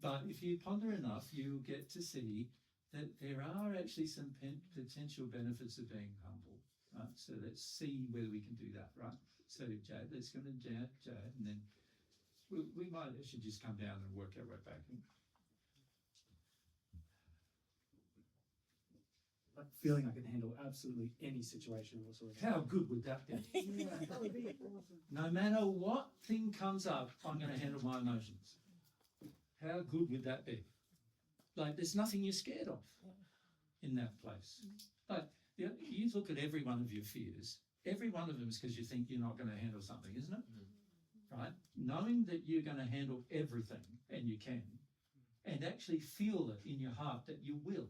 But if you ponder enough, you'll get to see that there are actually some potential benefits of being humble. Right? So let's see whether we can do that, right? So Jade, let's go to Jade, and then we might actually just come down and work our way back. Like feeling I can handle absolutely any situation whatsoever. How good would that be? That would be awesome. No matter what thing comes up, I'm going to handle my emotions. How good would that be? Like, there's nothing you're scared of in that place. Like, you look at every one of your fears. Every one of them is because you think you're not going to handle something, isn't it? Right? Knowing that you're going to handle everything, and you can, and actually feel it in your heart that you will.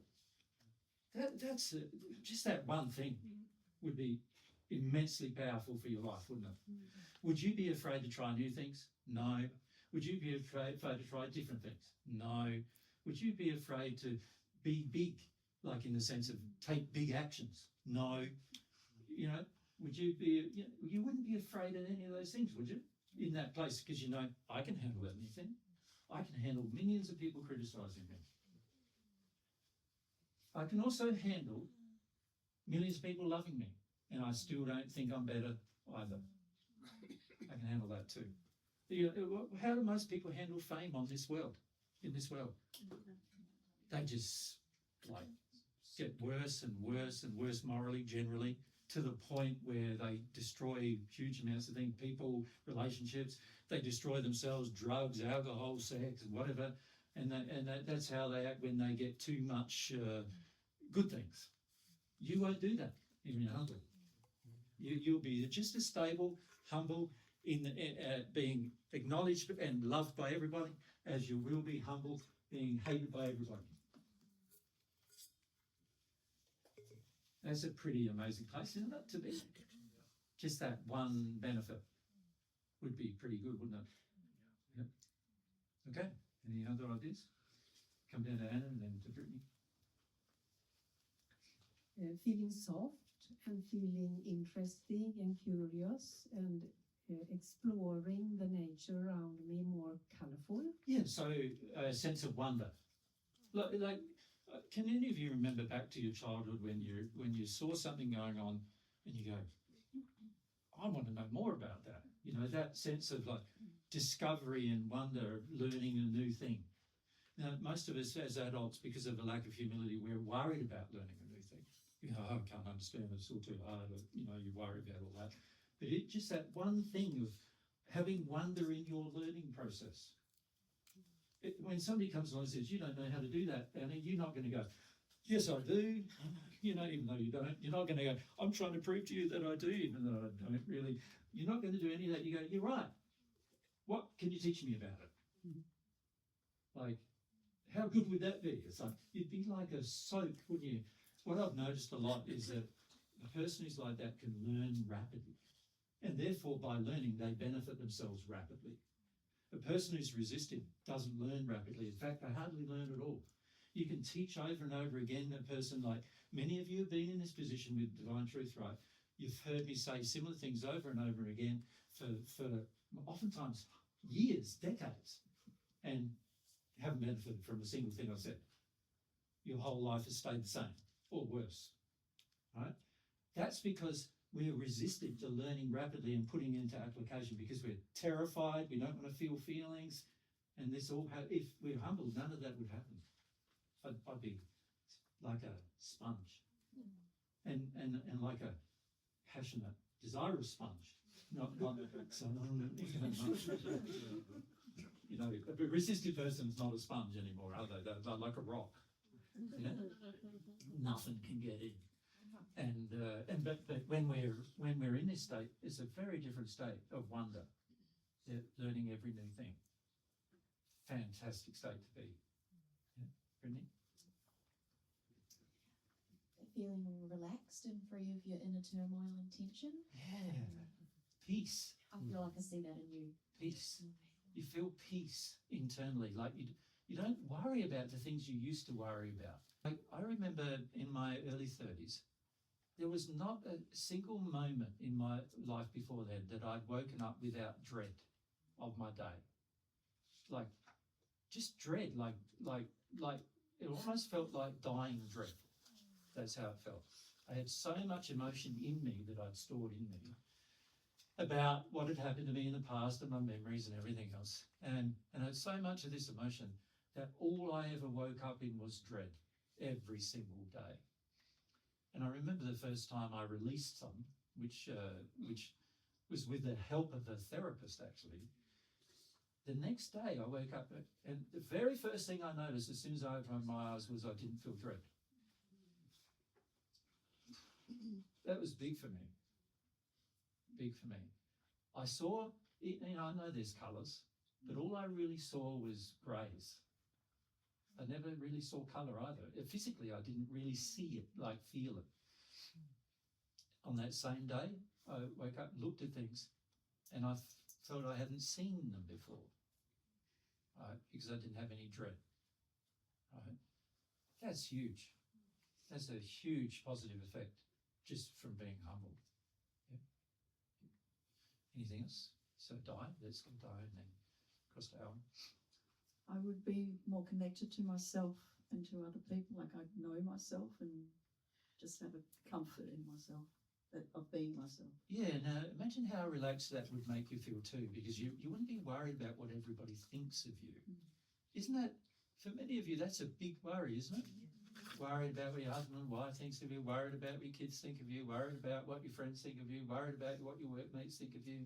That's just that one thing would be immensely powerful for your life, wouldn't it? Would you be afraid to try new things? No. Would you be afraid to try different things? No. Would you be afraid to be big, like in the sense of take big actions? No. Would you be? You wouldn't be afraid of any of those things, would you? In that place, because you know I can handle anything. I can handle millions of people criticising me. I can also handle millions of people loving me, and I still don't think I'm better either. I can handle that too. How do most people handle fame in this world? They just get worse and worse and worse morally, generally, to the point where they destroy huge amounts of things, people, relationships. They destroy themselves, drugs, alcohol, sex, whatever. And that's how they act when they get too much good things. You won't do that when you're humble. You'll be just as stable, humble, in being acknowledged and loved by everybody as you will be humble, being hated by everybody. That's a pretty amazing place, isn't it, to be? Just that one benefit would be pretty good, wouldn't it? Yep. Okay, any other ideas? Come down to Anna and then to Brittany. Feeling soft and feeling interesting and curious and exploring the nature around me more colourful. Yeah, so a sense of wonder. Can any of you remember back to your childhood when you saw something going on and you go, I want to know more about that. That sense of discovery and wonder of learning a new thing. Now, most of us as adults, because of a lack of humility, we're worried about learning a new thing. I can't understand, it's all too hard, you worry about all that. But just that one thing of having wonder in your learning process. When somebody comes along and says, you don't know how to do that, Anna, you're not going to go, yes, I do, even though you don't. You're not going to go, I'm trying to prove to you that I do, even though I don't really. You're not going to do any of that. You go, you're right. What can you teach me about it? How good would that be? It's you'd be like a soap, wouldn't you? What I've noticed a lot is that a person who's like that can learn rapidly. And therefore, by learning, they benefit themselves rapidly. A person who's resistant doesn't learn rapidly. In fact, they hardly learn at all. You can teach over and over again a person like many of you have been in this position with Divine Truth, right? You've heard me say similar things over and over again for oftentimes years, decades, and haven't benefited from a single thing I've said. Your whole life has stayed the same, or worse, right? That's because we're resistant to learning rapidly and putting into application because we're terrified, we don't want to feel feelings, and this all. If we're humble, none of that would happen. I'd be like a sponge, and like a passionate, desirous sponge, not so. A resistant person is not a sponge anymore, are they? They're like a rock. Nothing can get in. But when we're in this state, it's a very different state of wonder, learning every new thing. Fantastic state to be. Yeah, Brittany? Feeling relaxed and free of your inner turmoil and tension. Yeah, peace. I feel like I see that in you. Peace. You feel peace internally, like you don't worry about the things you used to worry about. I remember in my early 30s, there was not a single moment in my life before that I'd woken up without dread of my day. just dread, like it almost felt like dying dread. That's how it felt. I had so much emotion in me that I'd stored in me about what had happened to me in the past and my memories and everything else. And I had so much of this emotion that all I ever woke up in was dread every single day. And I remember the first time I released some, which was with the help of a therapist, actually. The next day I woke up and the very first thing I noticed as soon as I opened my eyes was I didn't feel dread. That was big for me. Big for me. I saw, I know there's colours, but all I really saw was greys. I never really saw colour either. Physically, I didn't really see it, like feel it. On that same day, I woke up and looked at things and I felt I hadn't seen them before, right? Because I didn't have any dread, right? That's huge. That's a huge positive effect just from being humble. Yeah. Anything else? So Di, let's go Di and then across to Alan. I would be more connected to myself and to other people, like I know myself and just have a comfort in myself, of being myself. Yeah, now imagine how relaxed that would make you feel too, because you wouldn't be worried about what everybody thinks of you. Isn't that, for many of you, that's a big worry, isn't it? Worried about what your husband and wife thinks of you, worried about what your kids think of you, worried about what your friends think of you, worried about what your workmates think of you.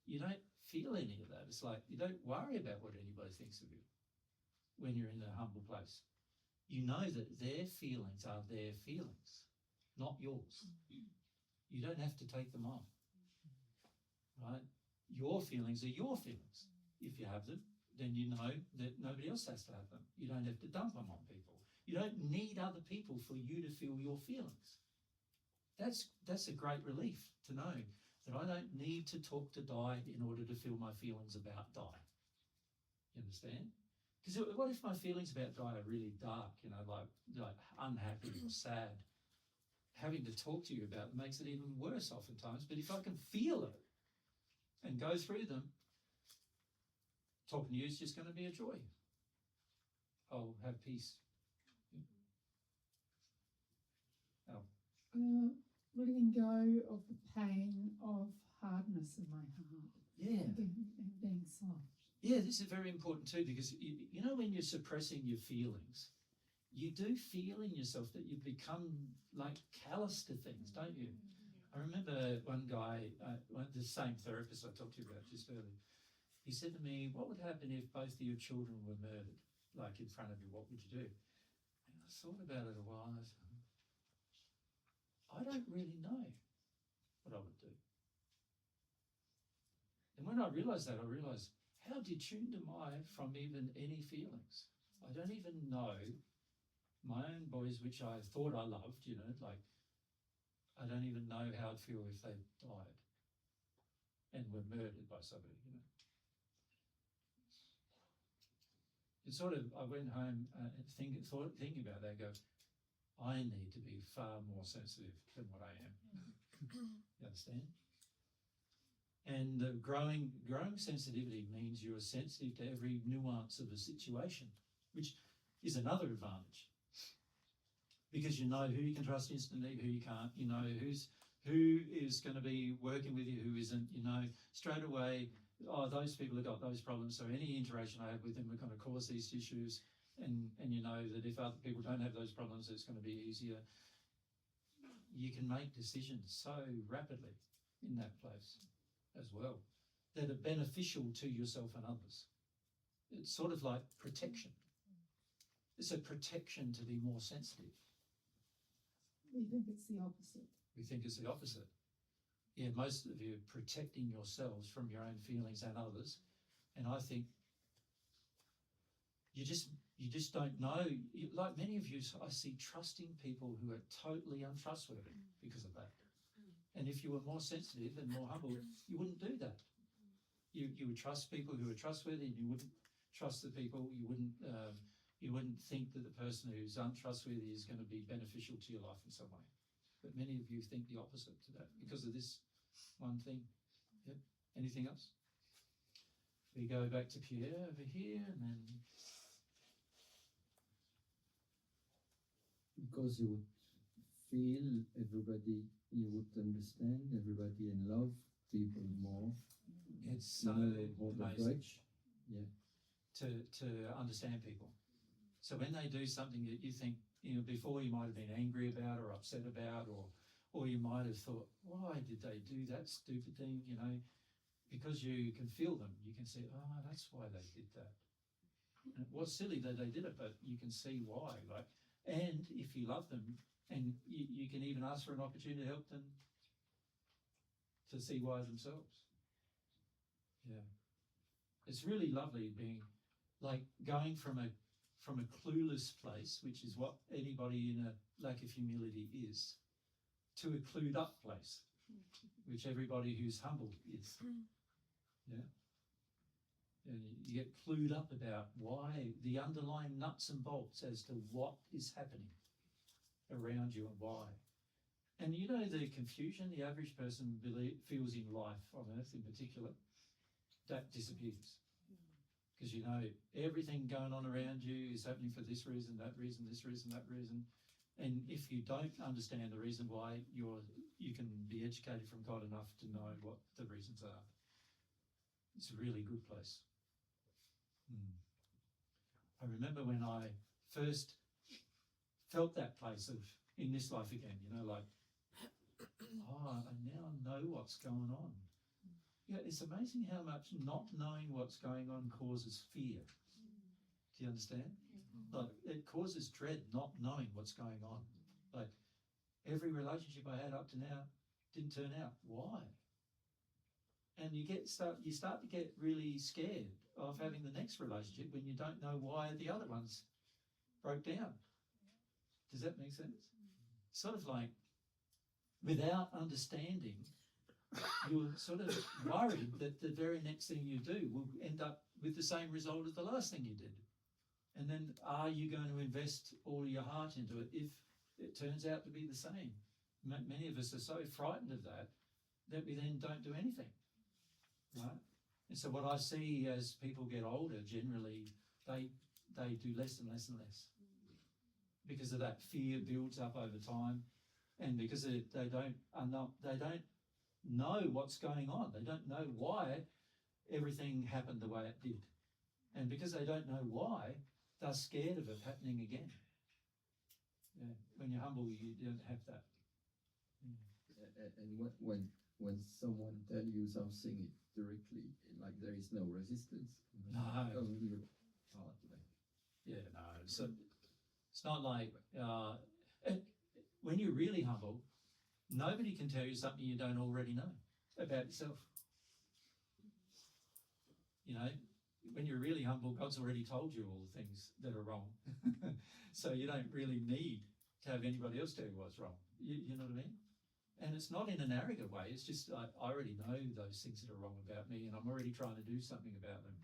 You don't feel any of that. It's like you don't worry about what anybody thinks of you when you're in a humble place. You know that their feelings are their feelings, not yours. You don't have to take them on, right? Your feelings are your feelings. If you have them, then you know that nobody else has to have them. You don't have to dump them on people. You don't need other people for you to feel your feelings. That's a great relief to know that I don't need to talk to Di in order to feel my feelings about Di. You understand? Because what if my feelings about Di are really dark, like unhappy or sad? Having to talk to you about them makes it even worse oftentimes. But if I can feel it and go through them, talking to you is just going to be a joy. I'll have peace. Letting go of the pain of hardness in my heart. Yeah. And being soft. Yeah, this is very important too, because you know when you're suppressing your feelings, you do feel in yourself that you become like callous to things, don't you? I remember one guy, the same therapist I talked to you about just earlier, he said to me, what would happen if both of your children were murdered, like in front of you, what would you do? And I thought about it a while and I said, I don't really know what I would do. And when I realised that, I realised how detuned am I from even any feelings? I don't even know my own boys, which I thought I loved, like I don't even know how I'd feel if they died and were murdered by somebody, It's sort of, I went home thinking about that, go, I need to be far more sensitive than what I am. You understand? And the growing sensitivity means you're sensitive to every nuance of a situation, which is another advantage. Because you know who you can trust instantly, who you can't, you know who is going to be working with you, who isn't, straight away, those people have got those problems, so any interaction I have with them are going to cause these issues. And you know that if other people don't have those problems, it's going to be easier. You can make decisions so rapidly in that place as well that are beneficial to yourself and others. It's sort of like protection. It's a protection to be more sensitive. We think it's the opposite. We think it's the opposite. Yeah, most of you are protecting yourselves from your own feelings and others. And I think you just don't know. Like many of you, I see trusting people who are totally untrustworthy because of that. And if you were more sensitive and more humble, you wouldn't do that. You would trust people who are trustworthy, and you wouldn't trust the people. You wouldn't think that the person who's untrustworthy is going to be beneficial to your life in some way. But many of you think the opposite to that because of this one thing. Yep. Anything else? We go back to Pierre over here, and then because you would feel everybody, you would understand everybody and love people more. It's so hold a amazing grudge. Yeah. to understand people. So when they do something that you think, before you might have been angry about or upset about, or you might have thought, why did they do that stupid thing, because you can feel them, you can see, oh, that's why they did that. And it was silly that they did it, but you can see why. And if you love them, and you can even ask for an opportunity to help them to see why themselves. Yeah. It's really lovely being going from a clueless place, which is what anybody in a lack of humility is, to a clued up place, which everybody who's humble is. Yeah. And you get clued up about why, the underlying nuts and bolts as to what is happening around you and why. And the confusion the average person feels in life on earth in particular, that disappears. Because everything going on around you is happening for this reason, that reason, this reason, that reason. And if you don't understand the reason why, you can be educated from God enough to know what the reasons are. It's a really good place. I remember when I first felt that place of in this life again, I now know what's going on. Yeah, it's amazing how much not knowing what's going on causes fear. Do you understand? It causes dread not knowing what's going on. Every relationship I had up to now didn't turn out. Why? And you start to get really scared of having the next relationship when you don't know why the other ones broke down. Does that make sense? Sort of like, without understanding, you're sort of worried that the very next thing you do will end up with the same result as the last thing you did. And then are you going to invest all your heart into it if it turns out to be the same? Many of us are so frightened of that we then don't do anything, right? And so what I see as people get older, generally, they do less and less and less. Because of that, fear builds up over time, and because they don't know what's going on. They don't know why everything happened the way it did. And because they don't know why, they're scared of it happening again. Yeah. When you're humble, you don't have that. And when someone tells you something directly, there is no resistance. No. Only your heart. Yeah, no. So it's not like when you're really humble, nobody can tell you something you don't already know about yourself. When you're really humble, God's already told you all the things that are wrong. So you don't really need to have anybody else tell you what's wrong. You know what I mean? And it's not in an arrogant way. It's just I already know those things that are wrong about me, and I'm already trying to do something about them.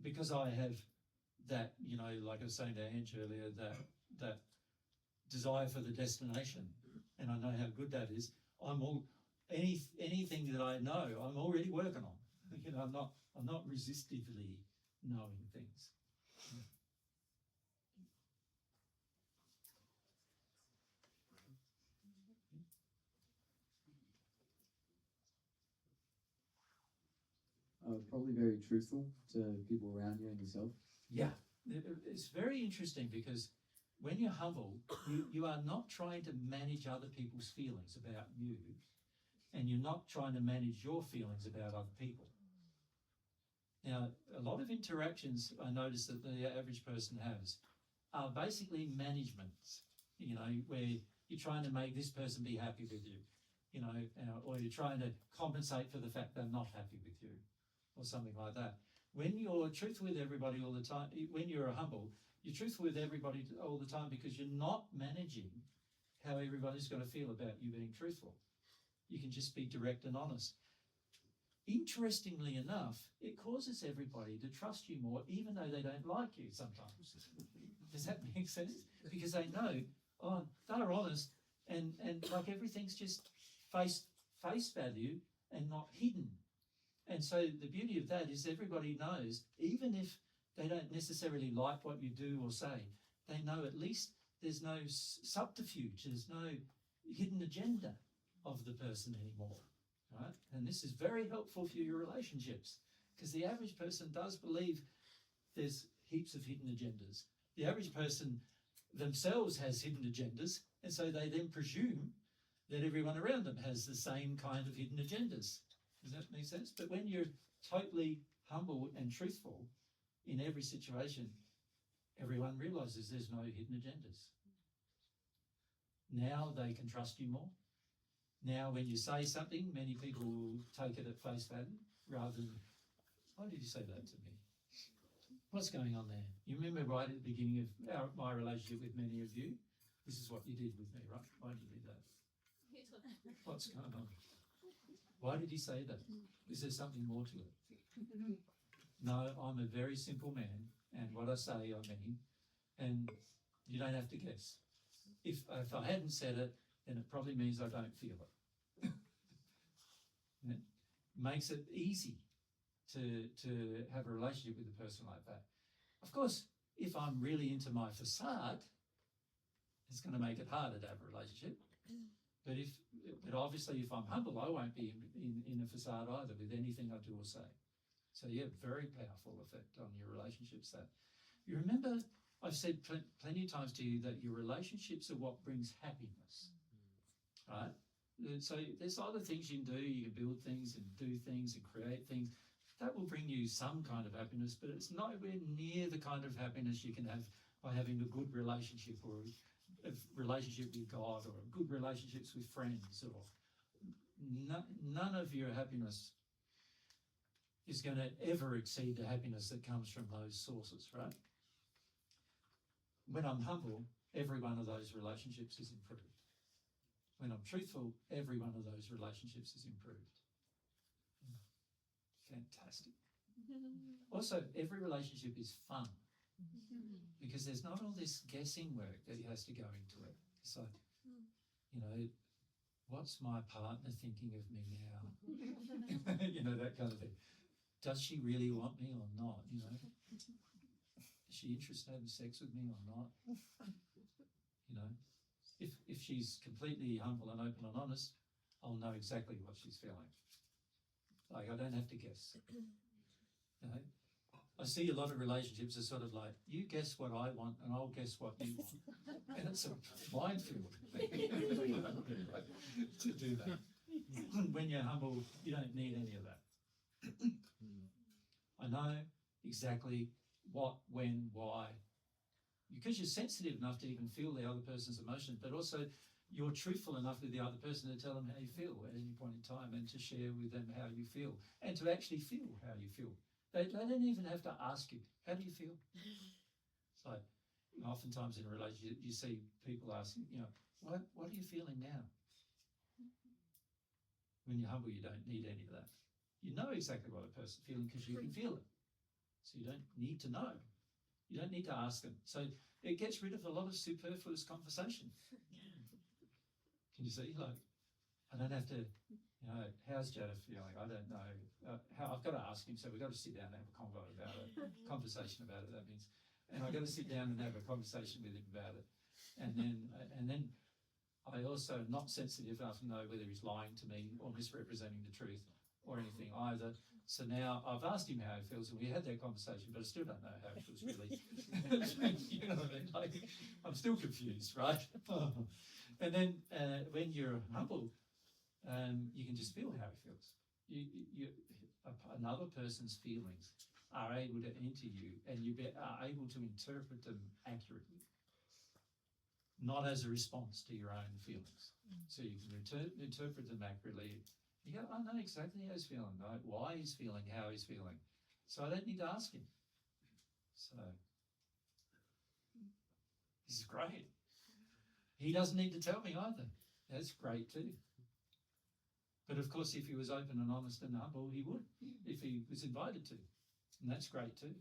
Because I have that, like I was saying to Ange earlier, that desire for the destination, and I know how good that is. Anything that I know, I'm already working on. I'm not resistively knowing things. Probably very truthful to people around you and yourself. Yeah, it's very interesting because when you're humble, you are not trying to manage other people's feelings about you, and you're not trying to manage your feelings about other people. Now, a lot of interactions I notice that the average person has are basically managements, where you're trying to make this person be happy with you, or you're trying to compensate for the fact they're not happy with you, or something like that. When you're truthful with everybody all the time, when you're humble, you're truthful with everybody all the time because you're not managing how everybody's going to feel about you being truthful. You can just be direct and honest. Interestingly enough, it causes everybody to trust you more, even though they don't like you sometimes. Does that make sense? Because they know, they're honest, and like everything's just face value and not hidden. And so the beauty of that is everybody knows, even if they don't necessarily like what you do or say, they know at least there's no subterfuge, there's no hidden agenda of the person anymore, right? And this is very helpful for your relationships, because the average person does believe there's heaps of hidden agendas. The average person themselves has hidden agendas, and so they then presume that everyone around them has the same kind of hidden agendas. Does that make sense? But when you're totally humble and truthful in every situation, everyone realizes there's no hidden agendas. Now they can trust you more. Now when you say something, many people will take it at face value rather than, why did you say that to me? What's going on there? You remember right at the beginning of my relationship with many of you, this is what you did with me, right? Why did you do that? What's going on? Why did he say that? Is there something more to it? No, I'm a very simple man, and what I say, I mean, and you don't have to guess. If I hadn't said it, then it probably means I don't feel it. It makes it easy to have a relationship with a person like that. Of course, if I'm really into my facade, it's going to make it harder to have a relationship. But obviously, if I'm humble, I won't be in a facade either with anything I do or say. So yeah, very powerful effect on your relationships. That you remember, I've said plenty of times to you that your relationships are what brings happiness, right? So there's other things you can do. You can build things and do things and create things. That will bring you some kind of happiness, but it's nowhere near the kind of happiness you can have by having a good relationship or a relationship with God or good relationships with friends. Or none of your happiness is going to ever exceed the happiness that comes from those sources, right? When I'm humble, every one of those relationships is improved. When I'm truthful, every one of those relationships is improved. Fantastic. Also, every relationship is fun because there's not all this guessing work that has to go into it. It's like, you know, what's my partner thinking of me now? You know, that kind of thing. Does she really want me or not? You know, is she interested in having sex with me or not? You know, if she's completely humble and open and honest, I'll know exactly what she's feeling. Like, I don't have to guess. You know? I see a lot of relationships as sort of like, you guess what I want and I'll guess what you want. And it's a minefield to do that. When you're humble, you don't need any of that. I know exactly what, when, why. Because you're sensitive enough to even feel the other person's emotions, but also you're truthful enough with the other person to tell them how you feel at any point in time and to share with them how you feel and to actually feel how you feel. They don't even have to ask you, how do you feel? So oftentimes in a relationship, you see people asking, you know, what are you feeling now? When you're humble, you don't need any of that. You know exactly what a person's feeling because you can feel it. So you don't need to know. You don't need to ask them. So it gets rid of a lot of superfluous conversation. Can you see? Like, I don't have to, you know, how's Jada feeling? I don't know. I've got to ask him, so we've got to sit down and have a conversation about it, that means. And I've got to sit down and have a conversation with him about it. And then I also am not sensitive enough to know whether he's lying to me or misrepresenting the truth or anything either. So now I've asked him how he feels, and we had that conversation, but I still don't know how he feels really. You know what I mean? Like, I'm still confused, right? And then when you're humble, you can just feel how he feels. Another person's feelings are able to enter you, and you are able to interpret them accurately, not as a response to your own feelings. So you can interpret them accurately. You go, I know exactly how he's feeling, right? Why he's feeling, how he's feeling. So I don't need to ask him. So this is great. He doesn't need to tell me either. That's great too. But of course, if he was open and honest and humble, he would, if he was invited to. And that's great too.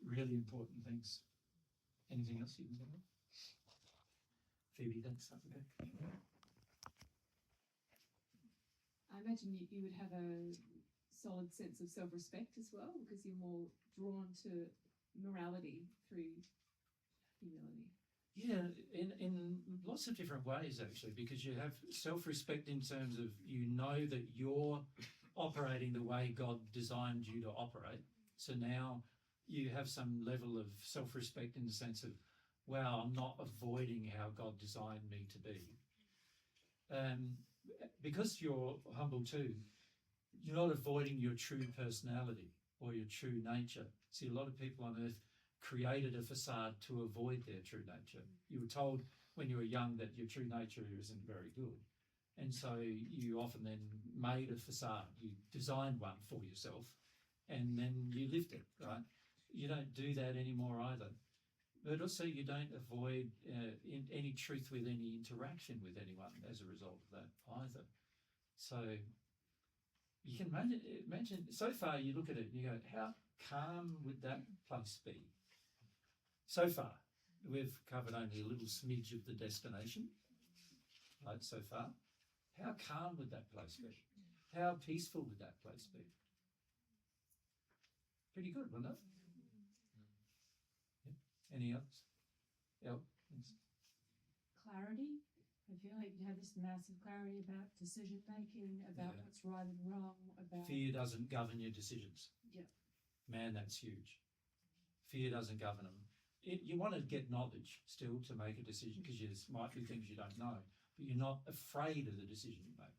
Really important things. Anything else you can think of? Phoebe, thanks. Okay. I imagine you would have a solid sense of self-respect as well, because you're more drawn to morality through humility? Yeah, in lots of different ways actually, because you have self-respect in terms of you know that you're operating the way God designed you to operate. So now you have some level of self-respect in the sense of, wow, I'm not avoiding how God designed me to be. Because you're humble too, you're not avoiding your true personality or your true nature. See, a lot of people on earth created a facade to avoid their true nature. You were told when you were young that your true nature isn't very good. And so you often then made a facade. You designed one for yourself and then you lived it, right? You don't do that anymore either. But also you don't avoid any truth with any interaction with anyone as a result of that either. So you can imagine, so far you look at it and you go, how calm would that place be? So far, we've covered only a little smidge of the destination, right, so far. How calm would that place be? How peaceful would that place be? Pretty good, wouldn't it? Yeah. Any others? Yeah. Thanks. Clarity. I feel like you have this massive clarity about decision making, about Yeah. what's right and wrong, about Fear doesn't govern your decisions. Yeah. Man, that's huge. Fear doesn't govern them. You want to get knowledge still to make a decision because there might be things you don't know, but you're not afraid of the decision you make.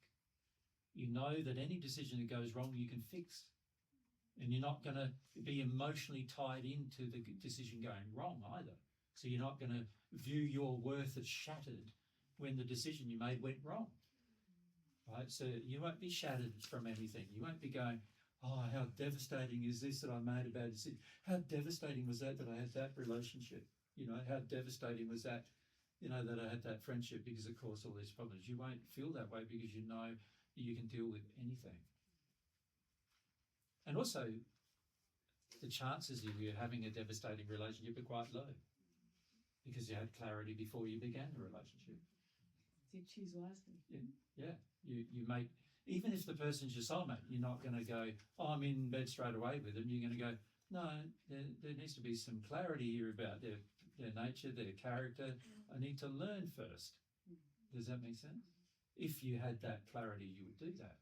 You know that any decision that goes wrong you can fix, and you're not going to be emotionally tied into the decision going wrong either. So you're not going to view your worth as shattered when the decision you made went wrong, right? So you won't be shattered from anything. You won't be going, oh, how devastating is this that I made a bad decision? How devastating was that I had that relationship? You know, how devastating was that, that I had that friendship because it caused all these problems? You won't feel that way because you know you can deal with anything. And also, the chances of you having a devastating relationship are quite low because you had clarity before you began the relationship. to choose wisely. Yeah, you make, even if the person's your soulmate, you're not going to go, oh, I'm in bed straight away with them. You're going to go, no, there needs to be some clarity here about their nature, their character. I need to learn first. Does that make sense? If you had that clarity, you would do that.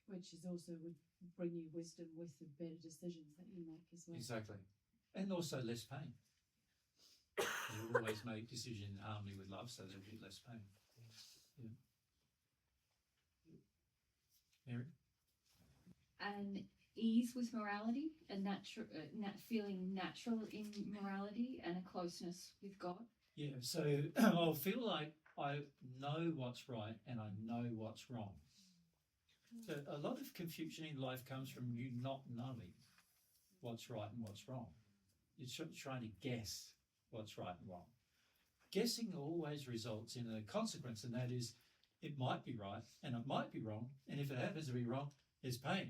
Which is also would bring you wisdom with the better decisions that you make as well. Exactly. And also less pain. You always make decisions in harmony with love, so there'll be less pain. Yeah. Mary? An ease with morality, feeling natural in morality, and a closeness with God. Yeah, so I'll feel like I know what's right and I know what's wrong. So a lot of confusion in life comes from you not knowing what's right and what's wrong. You're trying to guess what's right and wrong. Guessing always results in a consequence, and that is it might be right and it might be wrong, and if it happens to be wrong, there's pain.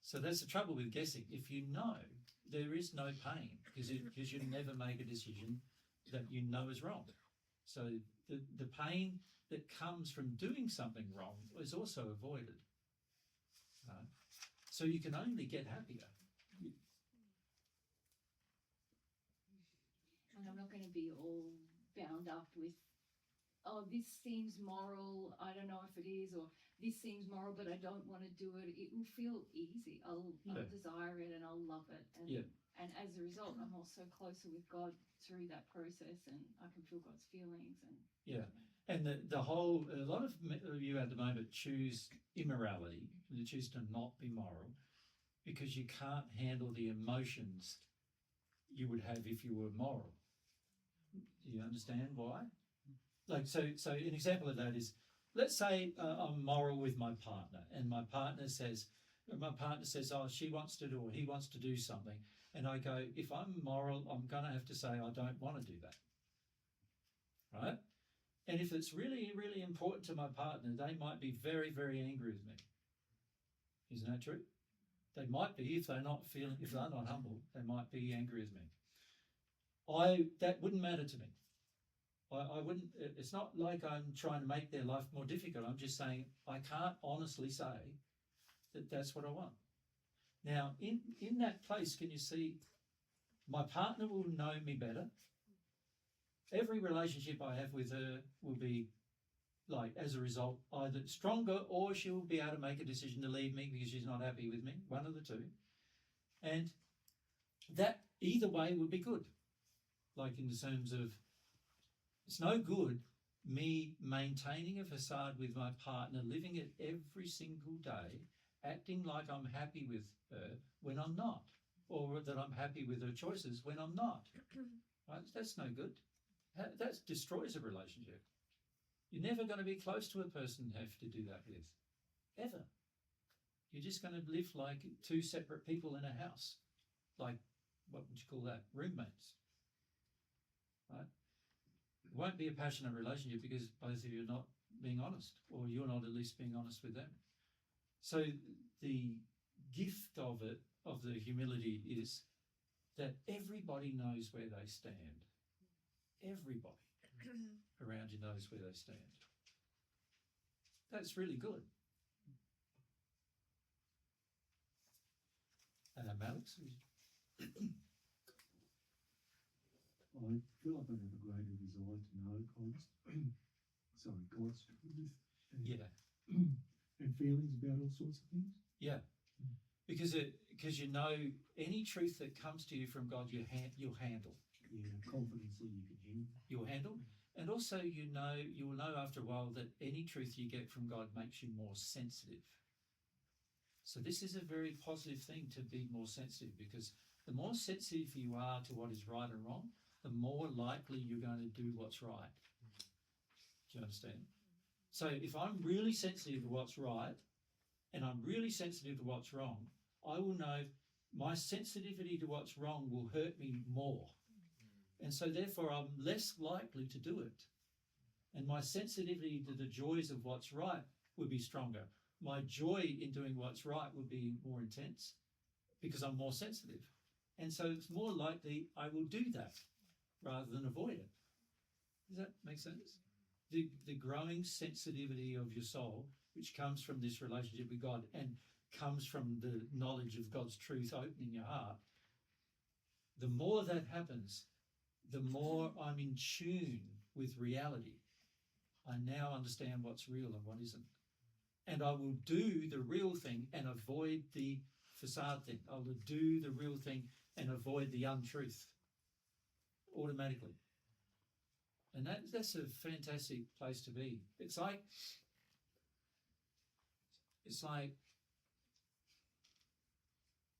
So that's the trouble with guessing. If you know, there is no pain because you never make a decision that you know is wrong. So the pain that comes from doing something wrong is also avoided. So you can only get happier. And I'm not going to be all bound up with, oh, this seems moral, I don't know if it is, or this seems moral, but I don't want to do it. It will feel easy. I'll desire it and I'll love it. And as a result, I'm also closer with God through that process, and I can feel God's feelings. And a lot of you at the moment choose immorality. You choose to not be moral because you can't handle the emotions you would have if you were moral. Do you understand why? Like, so an example of that is, let's say I'm moral with my partner, and my partner says, oh, she wants to do, or he wants to do something. And I go, if I'm moral, I'm going to have to say, I don't want to do that. Right? And if it's really, really important to my partner, they might be very, very angry with me. Isn't that true? They might be, if they're not humble, they might be angry with me. That wouldn't matter to me. I wouldn't, it's not like I'm trying to make their life more difficult. I'm just saying I can't honestly say that that's what I want. Now, in that place, can you see, my partner will know me better. Every relationship I have with her will be, like, as a result, either stronger or she'll be able to make a decision to leave me because she's not happy with me, one of the two. And that either way would be good. Like in the terms of, it's no good me maintaining a facade with my partner, living it every single day, acting like I'm happy with her when I'm not, or that I'm happy with her choices when I'm not. Right? That's no good. That destroys a relationship. You're never going to be close to a person you have to do that with, ever. You're just going to live like two separate people in a house. Like, what would you call that? Roommates. Right? It won't be a passionate relationship because both of you are not being honest, or you're not at least being honest with them. So the gift of it, of the humility, is that everybody knows where they stand. Everybody around you knows where they stand. That's really good. Alex? I feel like I have a greater desire to know God's truth and, Yeah. and feelings about all sorts of things. Yeah. Because you know any truth that comes to you from God, you'll handle. Yeah, confidence that you can handle. You'll handle. And also you will know after a while that any truth you get from God makes you more sensitive. So this is a very positive thing, to be more sensitive, because the more sensitive you are to what is right and wrong, the more likely you're going to do what's right. Do you understand? So if I'm really sensitive to what's right and I'm really sensitive to what's wrong, I will know my sensitivity to what's wrong will hurt me more. And so therefore I'm less likely to do it. And my sensitivity to the joys of what's right would be stronger. My joy in doing what's right would be more intense because I'm more sensitive. And so it's more likely I will do that rather than avoid it. Does that make sense? The growing sensitivity of your soul, which comes from this relationship with God and comes from the knowledge of God's truth opening your heart, the more that happens, the more I'm in tune with reality. I now understand what's real and what isn't. And I will do the real thing and avoid the facade thing. I will do the real thing and avoid the untruth automatically. And that's a fantastic place to be. It's like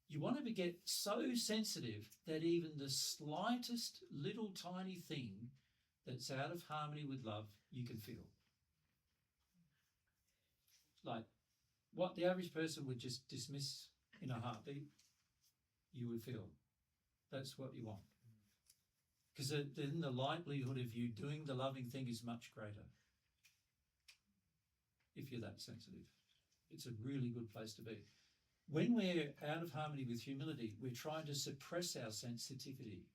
you want to get so sensitive that even the slightest little tiny thing that's out of harmony with love, you can feel. Like what the average person would just dismiss in a heartbeat, you would feel. That's what you want. Because then the likelihood of you doing the loving thing is much greater if you're that sensitive. It's a really good place to be. When we're out of harmony with humility, we're trying to suppress our sensitivity.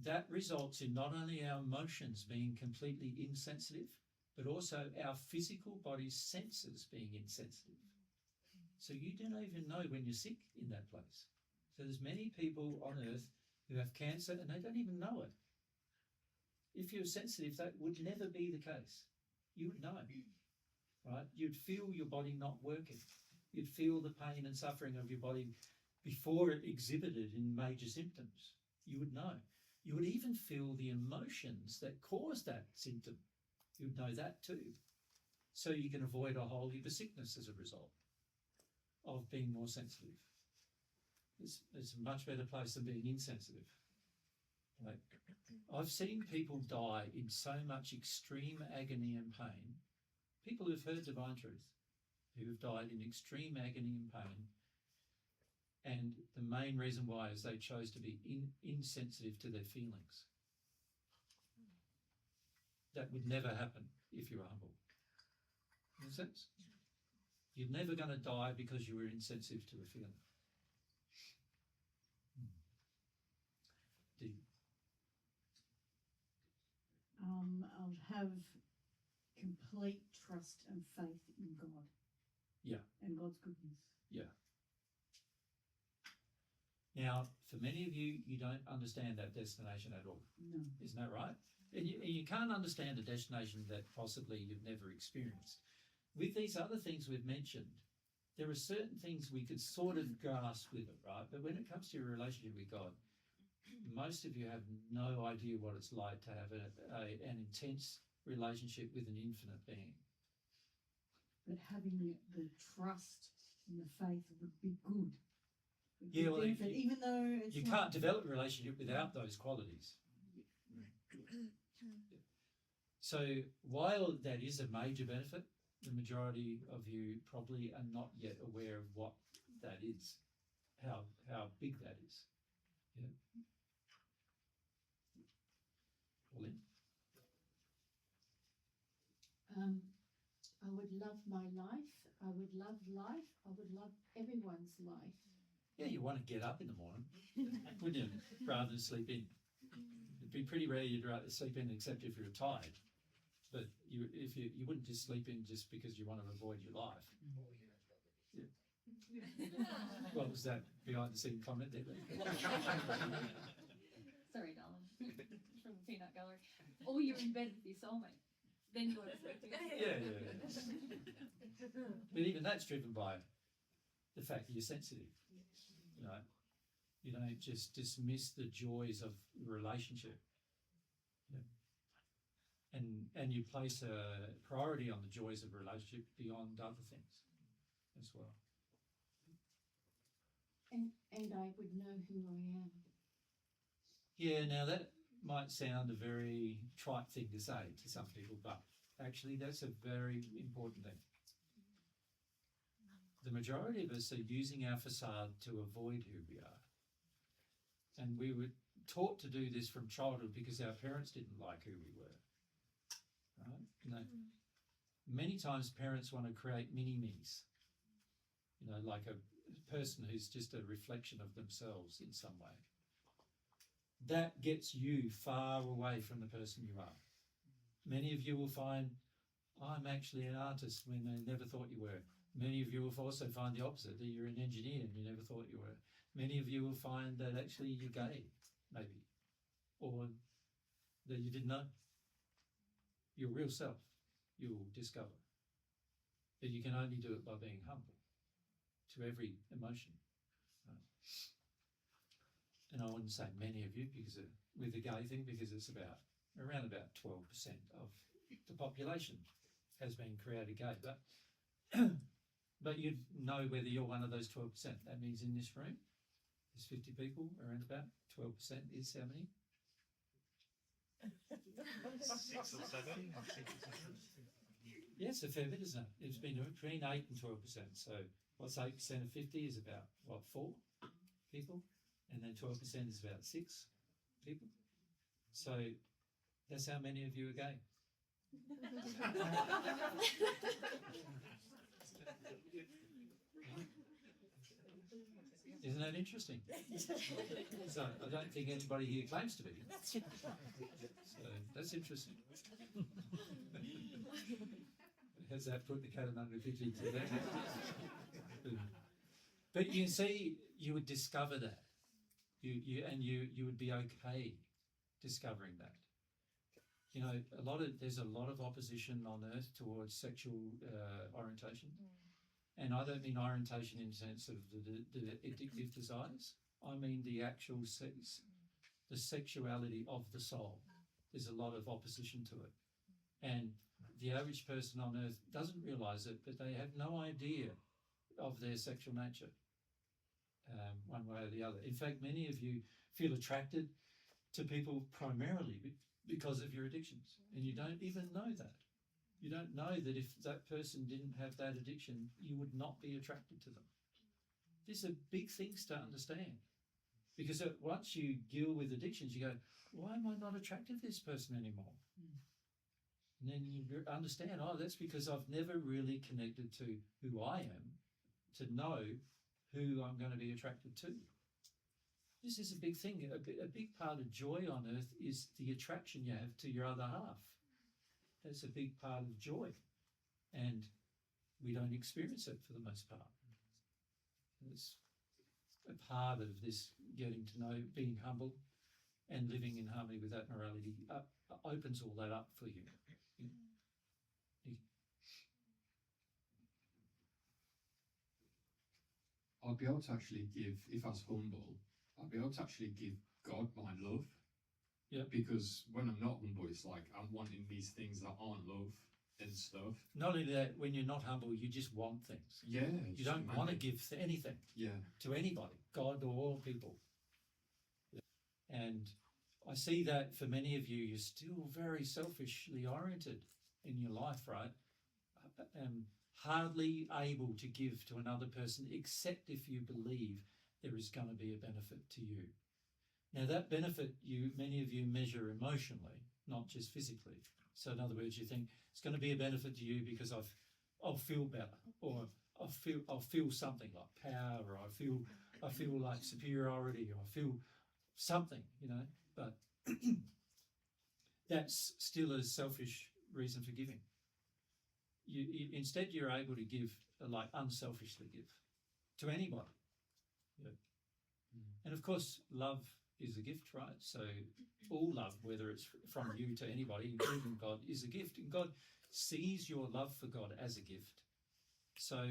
That results in not only our emotions being completely insensitive, but also our physical body's senses being insensitive. So you don't even know when you're sick in that place. So there's many people on earth who have cancer and they don't even know it. If you're sensitive, that would never be the case. You would know, right? You'd feel your body not working. You'd feel the pain and suffering of your body before it exhibited in major symptoms. You would know. You would even feel the emotions that cause that symptom. You would know that too. So you can avoid a whole heap of sickness as a result of being more sensitive. It's a much better place than being insensitive. Like, I've seen people die in so much extreme agony and pain. People who've heard divine truth, who have died in extreme agony and pain. And the main reason why is they chose to be insensitive to their feelings. That would never happen if you were humble. Make sense? You're never going to die because you were insensitive to a feeling. I'll have complete trust and faith in God. Yeah. And God's goodness. Now, for many of you, you don't understand that destination at all. No. Isn't that right? And you can't understand a destination that possibly you've never experienced. With these other things we've mentioned, there are certain things we could sort of grasp with it, right? But when it comes to your relationship with God, most of you have no idea what it's like to have an intense relationship with an infinite being. But having the trust and the faith would be good. Yeah, well, Even though it's you not- can't develop a relationship without those qualities. So while that is a major benefit, the majority of you probably are not yet aware of what that is, how big that is. Yeah. Pauline? I would love my life. I would love life. I would love everyone's life. Yeah, you want to get up in the morning, wouldn't you, rather than sleep in. It'd be pretty rare you'd rather sleep in except if you're tired. But you wouldn't just sleep in just because you want to avoid your life. Yeah. What was that behind the scene comment there? Sorry, darling. From the peanut gallery. Or you're in bed with your soulmate. Then you want to sleep together. Yeah. But even that's driven by the fact that you're sensitive. You know, you don't just dismiss the joys of relationship. Yeah. And you place a priority on the joys of relationship beyond other things as well. And I would know who I am. Yeah, now that might sound a very trite thing to say to some people, but actually that's a very important thing. The majority of us are using our facade to avoid who we are. And we were taught to do this from childhood because our parents didn't like who we were. Right? You know, many times parents want to create mini-me's, you know, like a person who's just a reflection of themselves in some way. That gets you far away from the person you are. Many of you will find, I'm actually an artist when they never thought you were. Many of you will also find the opposite, that you're an engineer and you never thought you were. Many of you will find that actually you're gay, maybe, or that you didn't know. Your real self, you'll discover. That you can only do it by being humble to every emotion. And I wouldn't say many of you because with the gay thing, because it's around about 12% of the population has been created gay. But you'd know whether you're one of those 12%. That means in this room, there's 50 people, around about 12% is how many? 6 or 7. Yes, a fair bit, isn't it? It's been between 8 and 12%. So what's 8% of 50 is about, 4 people? And then 12% is about 6 people. So that's how many of you are gay. Isn't that interesting? So I don't think anybody here claims to be. So that's interesting. Has that put the cat among the pigeons today? But you see, you would discover that. You would be okay discovering that. You know, there's a lot of opposition on earth towards sexual orientation. And I don't mean orientation in the sense of the addictive desires. I mean the actual sex, the sexuality of the soul. There's a lot of opposition to it. And the average person on earth doesn't realise it, but they have no idea of their sexual nature, one way or the other. In fact, many of you feel attracted to people primarily because of your addictions, and you don't even know that. You don't know that if that person didn't have that addiction, you would not be attracted to them. These are big things to understand, because once you deal with addictions, you go, why am I not attracted to this person anymore? And then you understand, that's because I've never really connected to who I am to know who I'm going to be attracted to. This is a big thing. A big part of joy on earth is the attraction you have to your other half. That's a big part of joy. And we don't experience it for the most part. It's a part of this getting to know, being humble and living in harmony with that morality opens all that up for you. I'll be able to actually give, if I was humble, I'll be able to actually give God my love. Yeah. Because when I'm not humble, it's like I'm wanting these things that aren't love and stuff. Not only that, when you're not humble, you just want things. Yeah. You don't want to give anything to anybody, God or people. And I see that for many of you, you're still very selfishly oriented in your life, right? Hardly able to give to another person except if you believe there is going to be a benefit to you. Now that benefit, many of you measure emotionally, not just physically. So in other words, you think it's going to be a benefit to you because I'll feel better, or I'll feel something like power, or I feel like superiority, or I feel something, you know. But that's still a selfish reason for giving. Instead, you're able to give, like unselfishly give to anybody. Yeah. And of course, love is a gift, right? So all love, whether it's from you to anybody, including God, is a gift. And God sees your love for God as a gift. So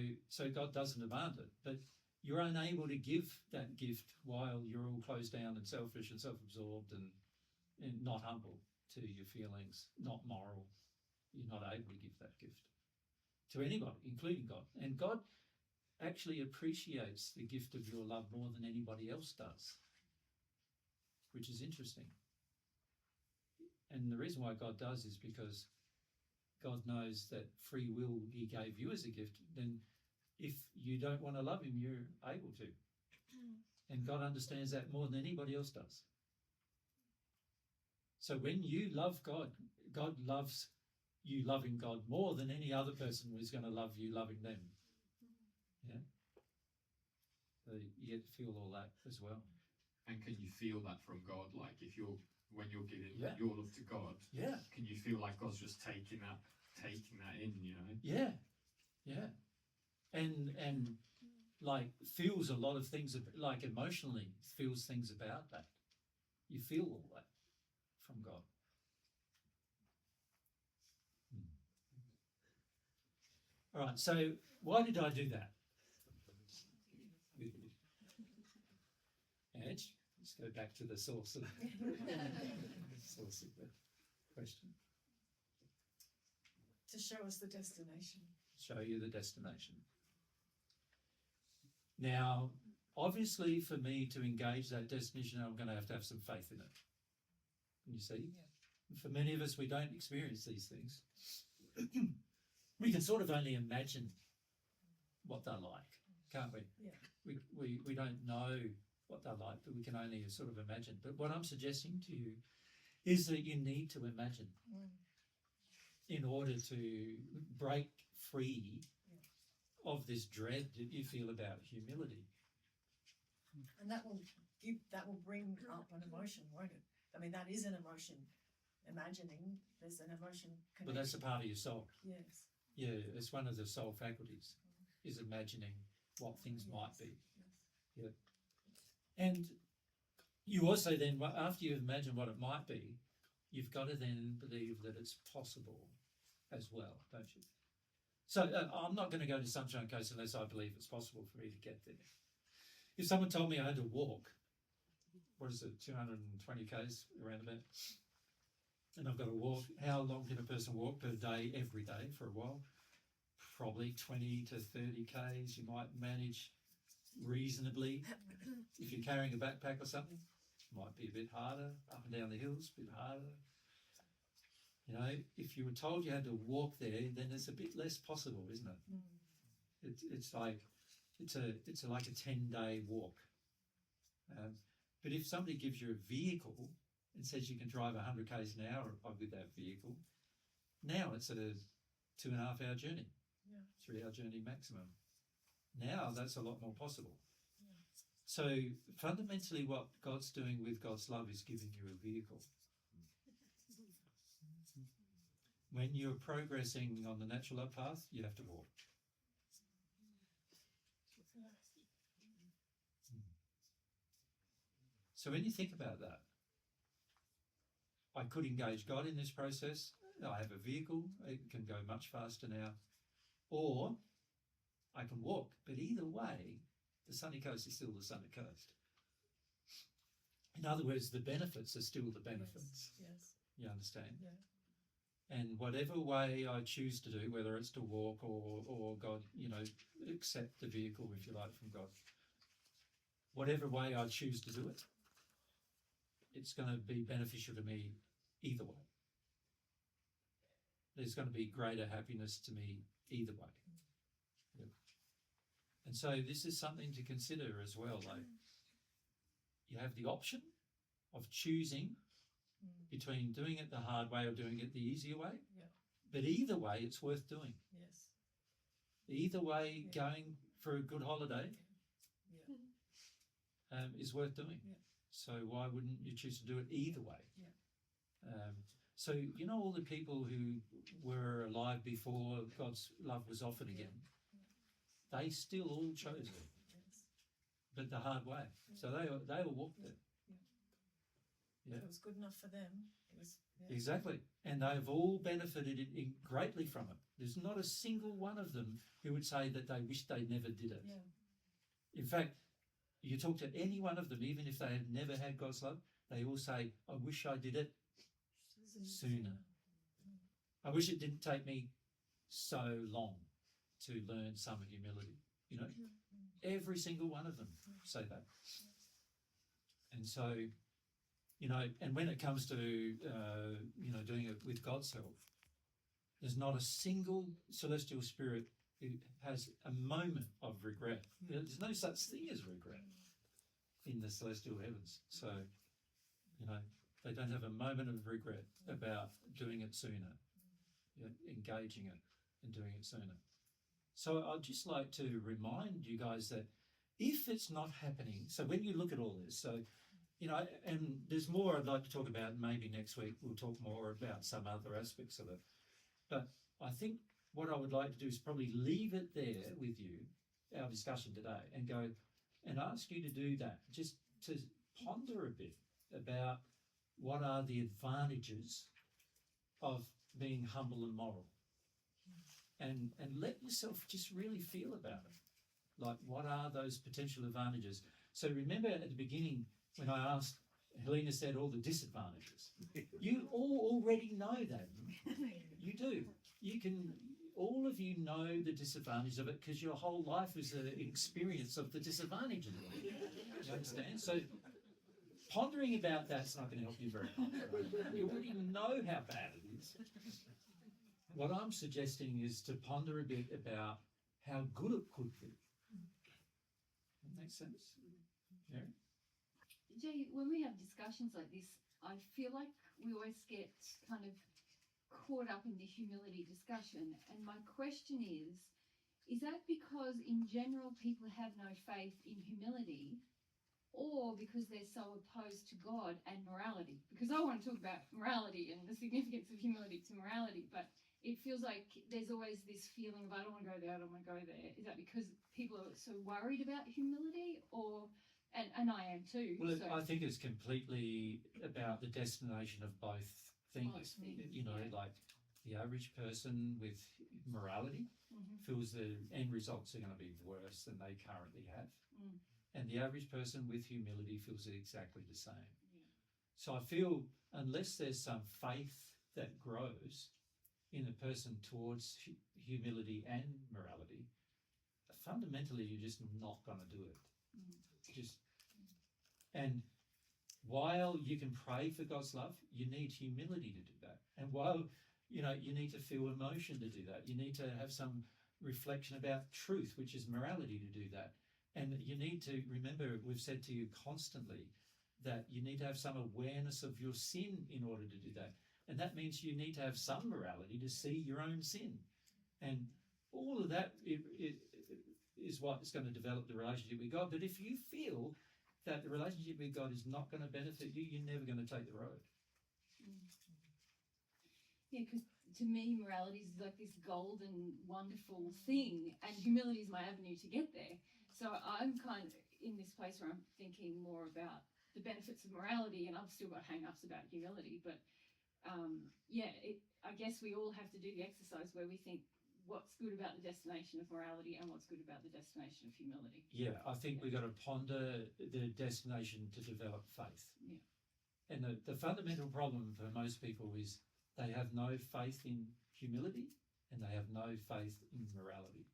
God doesn't demand it, but you're unable to give that gift while you're all closed down and selfish and self-absorbed and not humble to your feelings, not moral. You're not able to give that gift to anybody, including God. And God actually appreciates the gift of your love more than anybody else does, which is interesting. And the reason why God does is because God knows that free will he gave you as a gift. Then if you don't want to love him, you're able to. And God understands that more than anybody else does. So when you love God, God loves you loving God more than any other person is going to love you loving them. Yeah. So you get to feel all that as well. And can you feel that from God? Like when you're giving your love to God, can you feel like God's just taking that in, you know? Yeah. Yeah. And like feels a lot of things, like emotionally feels things about that. You feel all that from God. All right, so why did I do that? Edge, let's go back to the source of the question. To show us the destination. Show you the destination. Now, obviously, for me to engage that destination, I'm going to have some faith in it. You see? Yeah. For many of us, we don't experience these things. We can sort of only imagine what they're like, can't we? Yeah. We don't know what they're like, but we can only sort of imagine. But what I'm suggesting to you is that you need to imagine in order to break free of this dread that you feel about humility. And that will bring up an emotion, won't it? I mean, that is an emotion. Imagining, there's an emotion connection. But that's a part of your soul. Yes. Yeah, it's one of the soul faculties, is imagining what things might be. Yes. Yeah. And you also then, after you've imagined what it might be, you've got to then believe that it's possible as well, don't you? So I'm not going to go to Sunshine Coast unless I believe it's possible for me to get there. If someone told me I had to walk, 220 k's around about, and I've got to walk, how long can a person walk per day, every day for a while? Probably 20 to 30 k's you might manage reasonably. If you're carrying a backpack or something, might be a bit harder, up and down the hills, a bit harder. You know, if you were told you had to walk there, then it's a bit less possible, isn't it? It's like a 10-day walk. But if somebody gives you a vehicle and says you can drive 100 k's an hour with that vehicle, now it's at a 2.5-hour journey, 3-hour journey maximum. Now that's a lot more possible. So fundamentally what God's doing with God's love is giving you a vehicle. When you're progressing on the natural love path, you have to walk. So when you think about that, I could engage God in this process. I have a vehicle, it can go much faster now. Or I can walk, but either way, the sunny coast is still the sunny coast. In other words, the benefits are still the benefits. Yes. You understand? Yeah. And whatever way I choose to do, whether it's to walk or God, accept the vehicle, if you like, from God, whatever way I choose to do it, it's going to be beneficial to me either way. There's going to be greater happiness to me either way. Yep. And so this is something to consider as well. Like, you have the option of choosing between doing it the hard way or doing it the easier way. Yeah. But either way, it's worth doing. Yes. Either way, going for a good holiday is worth doing. Yeah. So why wouldn't you choose to do it either way? Yeah. So, all the people who were alive before God's love was offered again, they still all chose it, but the hard way. So they all walked it. Yeah. If it was good enough for them, it was. Yeah. Exactly. And they've all benefited greatly from it. There's not a single one of them who would say that they wish they never did it. Yeah. In fact, you talk to any one of them, even if they have never had God's love, they all say, I wish I did it sooner. I wish it didn't take me so long to learn some humility. Every single one of them say that. And so, and when it comes to, doing it with God's help, there's not a single celestial spirit who has a moment of regret. There's no such thing as regret in the celestial heavens. So, they don't have a moment of regret about doing it sooner, engaging it and doing it sooner. So I'd just like to remind you guys that if it's not happening, so when you look at all this, so, and there's more I'd like to talk about, maybe next week we'll talk more about some other aspects of it. But I think what I would like to do is probably leave it there with you, our discussion today, and go and ask you to do that, just to ponder a bit about what are the advantages of being humble and moral. And let yourself just really feel about it. Like, what are those potential advantages? So remember at the beginning when I asked, Helena said all the disadvantages. You all already know that. You do. All of you know the disadvantage of it because your whole life is an experience of the disadvantages of it. You understand? So pondering about that's not going to help you very much. Right? You already know how bad it is. What I'm suggesting is to ponder a bit about how good it could be. That makes sense? Yeah? Jay, when we have discussions like this, I feel like we always get kind of caught up in the humility discussion. And my question is that because in general people have no faith in humility, or because they're so opposed to God and morality? Because I want to talk about morality and the significance of humility to morality, but it feels like there's always this feeling of I don't want to go there, I don't want to go there. Is that because people are so worried about humility, or and I am too? Well, so. I think it's completely about the destination of both things. Both things, Like the average person with morality feels the end results are going to be worse than they currently have. And the average person with humility feels exactly the same. So I feel unless there's some faith that grows in a person towards humility and morality, fundamentally you're just not going to do it. And while you can pray for God's love, you need humility to do that. And while you need to feel emotion to do that, you need to have some reflection about truth, which is morality, to do that. And you need to remember, we've said to you constantly that you need to have some awareness of your sin in order to do that. And that means you need to have some morality to see your own sin. And all of that is what is going to develop the relationship with God. But if you feel that the relationship with God is not going to benefit you, you're never going to take the road. Yeah, because to me, morality is like this golden, wonderful thing, and humility is my avenue to get there. So I'm kind of in this place where I'm thinking more about the benefits of morality, and I've still got hang-ups about humility. But I guess we all have to do the exercise where we think what's good about the destination of morality and what's good about the destination of humility. Yeah, I think we've got to ponder the destination to develop faith. Yeah. And the fundamental problem for most people is they have no faith in humility and they have no faith in morality.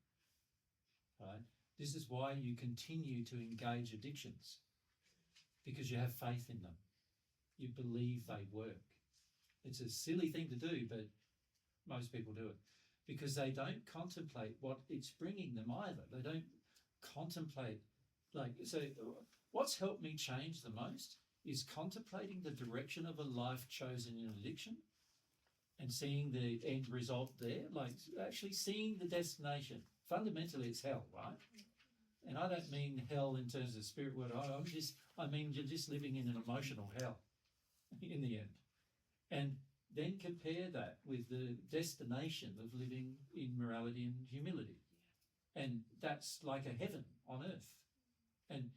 Right? This is why you continue to engage addictions, because you have faith in them. You believe they work. It's a silly thing to do, but most people do it because they don't contemplate what it's bringing them either. They don't contemplate, so what's helped me change the most is contemplating the direction of a life chosen in addiction and seeing the end result there, actually seeing the destination. Fundamentally, it's hell, right? And I don't mean hell in terms of spirit word. I mean you're just living in an emotional hell in the end. And then compare that with the destination of living in morality and humility. And that's like a heaven on earth. And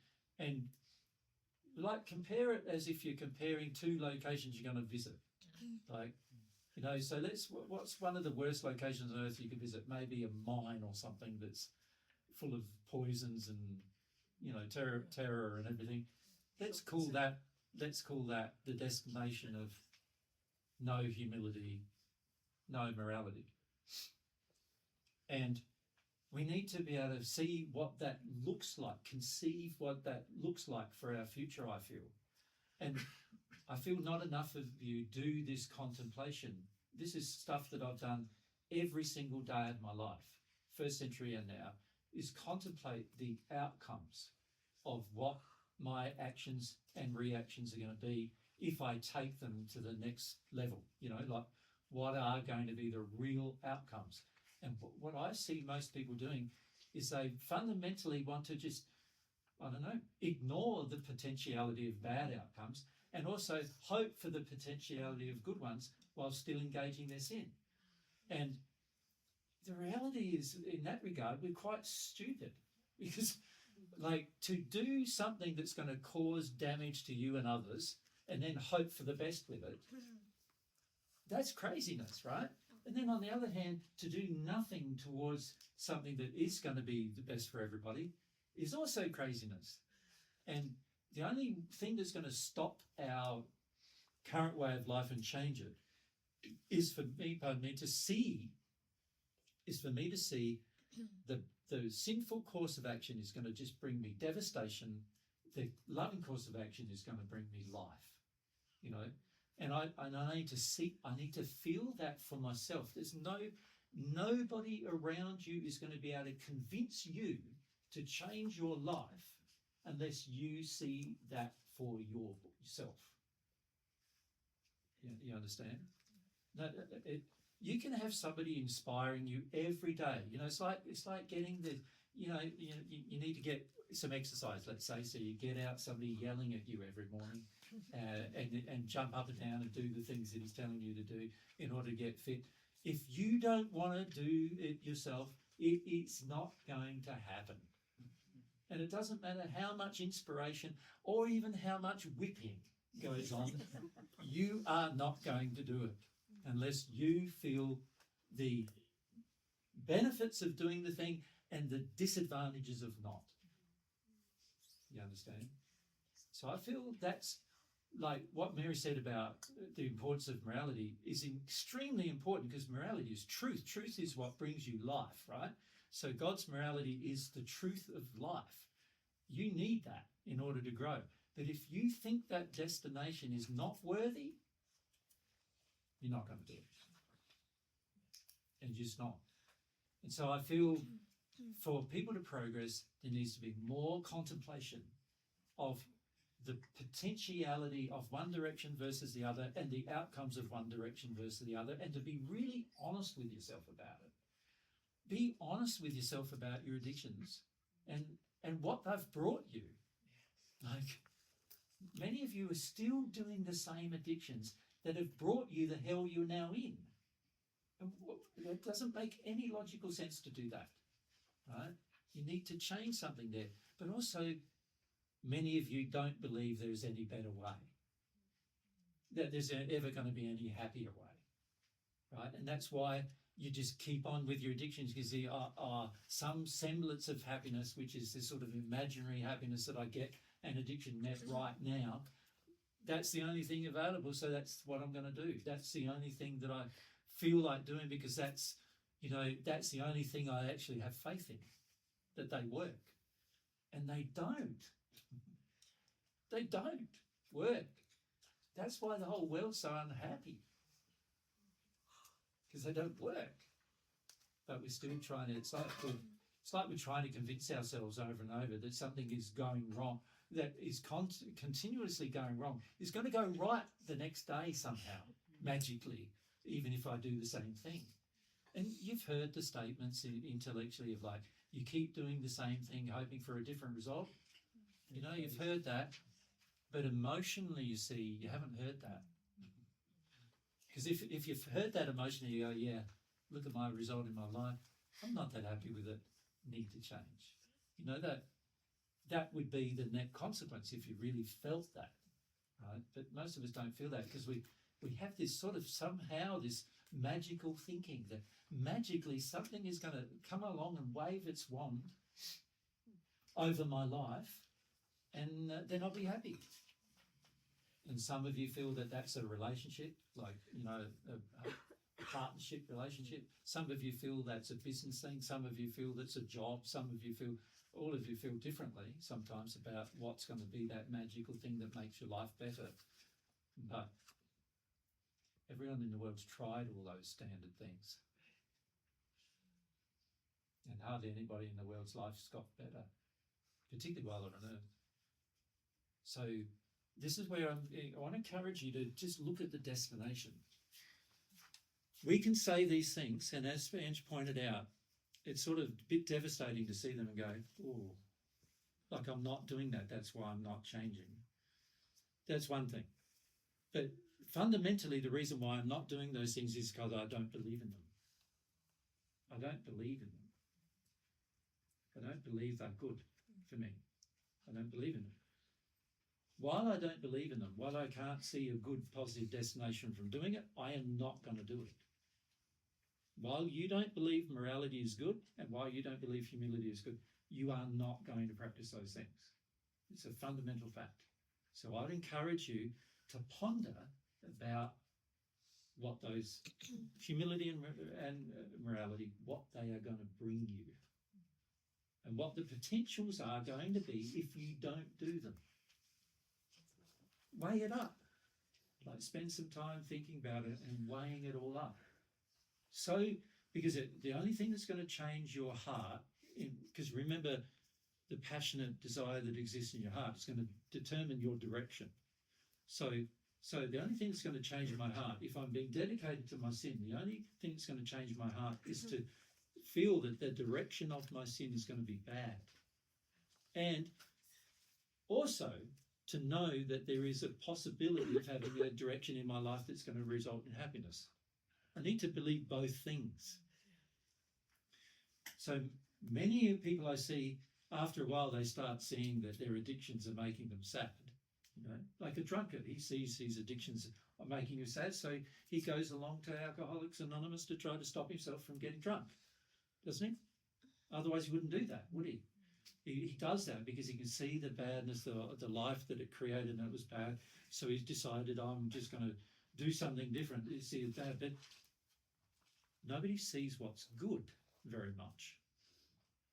compare it as if you're comparing two locations you're going to visit. So what's one of the worst locations on earth you could visit? Maybe a mine or something that's full of poisons and, terror and everything. Let's call that the destination of no humility, no morality. And we need to be able to see what that looks like, conceive what that looks like for our future, I feel. And I feel not enough of you do this contemplation. This is stuff that I've done every single day of my life, first century and now, is contemplate the outcomes of what my actions and reactions are going to be if I take them to the next level, what are going to be the real outcomes. And what I see most people doing is they fundamentally want to just, ignore the potentiality of bad outcomes and also hope for the potentiality of good ones while still engaging their sin. And the reality is, in that regard, we're quite stupid because, to do something that's going to cause damage to you and others and then hope for the best with it, that's craziness, right? And then on the other hand, to do nothing towards something that is going to be the best for everybody is also craziness. And the only thing that's going to stop our current way of life and change it is for me to see the sinful course of action is going to just bring me devastation. The loving course of action is going to bring me life, And I need to I need to feel that for myself. There's nobody around you is going to be able to convince you to change your life unless you see that for yourself. You understand? No, you can have somebody inspiring you every day. It's like getting you need to get some exercise, let's say, so you get out somebody yelling at you every morning and jump up and down and do the things that he's telling you to do in order to get fit. If you don't want to do it yourself, it's not going to happen. And it doesn't matter how much inspiration or even how much whipping goes on, you are not going to do it unless you feel the benefits of doing the thing and the disadvantages of not. You understand? So I feel that's like what Mary said about the importance of morality is extremely important because morality is truth. Truth is what brings you life, right? So God's morality is the truth of life. You need that in order to grow. But if you think that destination is not worthy, you're not going to do it. And just not. And so I feel for people to progress, there needs to be more contemplation of the potentiality of one direction versus the other and the outcomes of one direction versus the other, and to be really honest with yourself about it. Be honest with yourself about your addictions and what they've brought you. Like, many of you are still doing the same addictions that have brought you the hell you're now in. And it doesn't make any logical sense to do that, right? You need to change something there. But also, many of you don't believe there's any better way, that there's ever going to be any happier way, right? And that's why you just keep on with your addictions, because there are some semblance of happiness, which is this sort of imaginary happiness that I get an addiction net right now. That's the only thing available, so that's what I'm going to do. That's the only thing that I feel like doing, because that's, you know, that's the only thing I actually have faith in, that they work. And they don't. They don't work. That's why the whole world's so unhappy, because they don't work. But we're still trying to, it's like we're trying to convince ourselves over and over that something is going wrong, that is continuously going wrong. It's going to go right the next day somehow, magically, even if I do the same thing. And you've heard the statements intellectually of like, you keep doing the same thing, hoping for a different result. You know, you've heard that, but emotionally, you see, you haven't heard that. Because if you've heard that emotionally, you go, yeah, look at my result in my life. I'm not that happy with it. Need to change. You know, that would be the net consequence if you really felt that, right? But most of us don't feel that, because we have this sort of somehow this magical thinking that magically something is going to come along and wave its wand over my life, and then I'll be happy. And some of you feel that that's a relationship, like, you know, a partnership relationship. Some of you feel that's a business thing. Some of you feel that's a job. Some of you feel, all of you feel differently sometimes about what's going to be that magical thing that makes your life better. But everyone in the world's tried all those standard things. And hardly anybody in the world's life's got better, particularly while they're on earth. So this is where I want to encourage you to just look at the destination. We can say these things, and as Ange pointed out, it's sort of a bit devastating to see them and go, oh, like I'm not doing that, that's why I'm not changing. That's one thing. But fundamentally, the reason why I'm not doing those things is because I don't believe in them. I don't believe in them. I don't believe they're good for me. I don't believe in them. While I don't believe in them, while I can't see a good positive destination from doing it, I am not going to do it. While you don't believe morality is good, and while you don't believe humility is good, you are not going to practice those things. It's a fundamental fact. So I'd encourage you to ponder about what those humility and morality, what they are going to bring you, and what the potentials are going to be if you don't do them. Weigh it up. Like, spend some time thinking about it and weighing it all up. So, because the only thing that's going to change your heart, because remember, the passionate desire that exists in your heart is going to determine your direction. So the only thing that's going to change my heart, if I'm being dedicated to my sin, the only thing that's going to change my heart is to feel that the direction of my sin is going to be bad. And also to know that there is a possibility of having a direction in my life that's going to result in happiness. I need to believe both things. So many people I see, after a while, they start seeing that their addictions are making them sad. You know, like a drunkard, he sees his addictions are making him sad, so he goes along to Alcoholics Anonymous to try to stop himself from getting drunk, doesn't he? Otherwise he wouldn't do that, would he? He does that because he can see the badness, the life that it created, and it was bad. So he's decided, I'm just going to do something different. You see it's bad, but nobody sees what's good very much.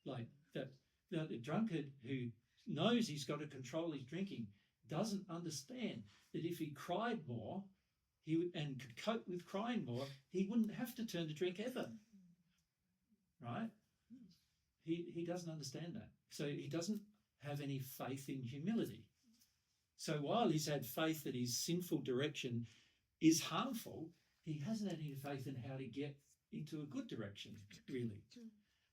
Like that, the drunkard who knows he's got to control his drinking doesn't understand that if he cried more, and could cope with crying more, he wouldn't have to turn to drink ever. Right? He doesn't understand that. So he doesn't have any faith in humility. So while he's had faith that his sinful direction is harmful, he hasn't had any faith in how to get into a good direction, really.